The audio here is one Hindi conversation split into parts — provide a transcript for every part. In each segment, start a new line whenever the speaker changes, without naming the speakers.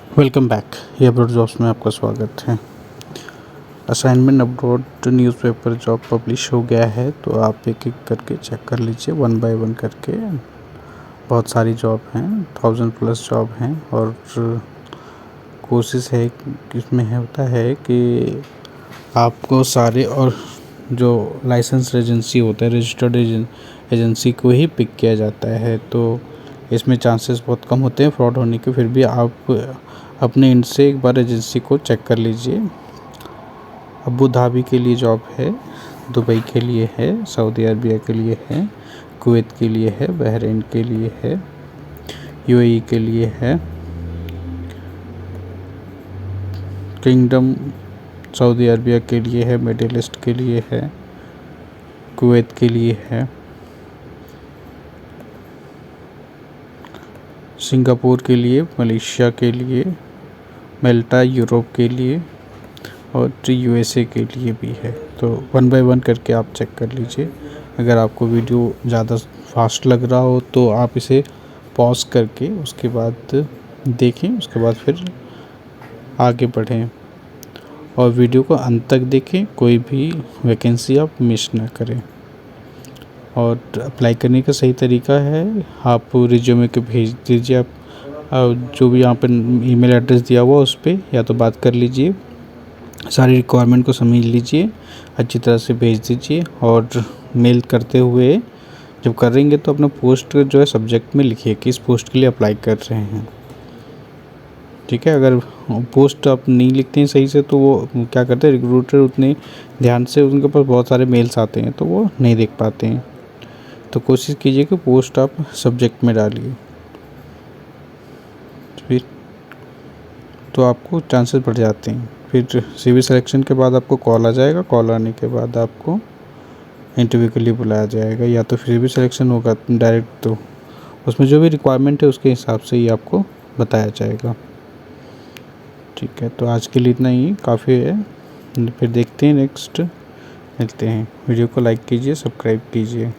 Welcome back. ये अब्रॉड जॉब्स में आपका स्वागत है। Assignment abroad newspaper job publish हो गया है, तो आप एक एक करके चेक कर लीजिए, वन बाय वन करके। बहुत सारी जॉब हैं, 1000+ जॉब हैं। और कोशिश है कि इसमें होता है कि आपको सारे और जो लाइसेंस एजेंसी होता है, रजिस्टर्ड एजेंसी को ही पिक किया जाता है, तो इसमें चांसेस बहुत कम होते हैं फ्रॉड होने के। फिर भी आप अपने एंड से एक बार एजेंसी को चेक कर लीजिए। अबू धाबी के लिए जॉब है, दुबई के लिए है, सऊदी अरबिया के लिए है, कुवैत के लिए है, बहरीन के लिए है, यूएई के लिए है, किंगडम सऊदी अरबिया के लिए है, मिडिल ईस्ट के लिए है, कुवैत के लिए है, सिंगापुर के लिए, मलेशिया के लिए, माल्टा यूरोप के लिए और यूएसए के लिए भी है। तो वन बाय वन करके आप चेक कर लीजिए। अगर आपको वीडियो ज़्यादा फास्ट लग रहा हो तो आप इसे पॉज करके उसके बाद देखें, उसके बाद फिर आगे बढ़ें और वीडियो को अंत तक देखें। कोई भी वैकेंसी आप मिस ना करें। और अप्लाई करने का सही तरीका है, आप रिज्यूमे के भेज दीजिए। आप जो भी यहाँ पर ईमेल एड्रेस दिया हुआ उस पर या तो बात कर लीजिए, सारी रिक्वायरमेंट को समझ लीजिए, अच्छी तरह से भेज दीजिए। और मेल करते हुए जब करेंगे तो अपना पोस्ट जो है सब्जेक्ट में लिखिए किस पोस्ट के लिए अप्लाई कर रहे हैं। ठीक है, अगर पोस्ट आप नहीं लिखते हैं सही से तो वो क्या करते हैं, रिक्रूटर उतने ध्यान से, उनके पास बहुत सारे मेल्स आते हैं तो वो नहीं देख पाते हैं। तो कोशिश कीजिए कि पोस्ट आप सब्जेक्ट में डालिए, फिर तो आपको चांसेस बढ़ जाते हैं। फिर सीवी सिलेक्शन के बाद आपको कॉल आ जाएगा, कॉल आने के बाद आपको इंटरव्यू के लिए बुलाया जाएगा, या तो फिर भी सिलेक्शन होगा डायरेक्ट, तो उसमें जो भी रिक्वायरमेंट है उसके हिसाब से ही आपको बताया जाएगा। ठीक है, तो आज के लिए इतना ही काफ़ी है। फिर देखते हैं, नेक्स्ट मिलते हैं। वीडियो को लाइक कीजिए, सब्सक्राइब कीजिए।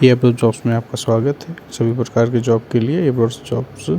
ये एब्रॉड जॉब्स में आपका स्वागत है। सभी प्रकार के जॉब के लिए एब्रॉड जॉब्स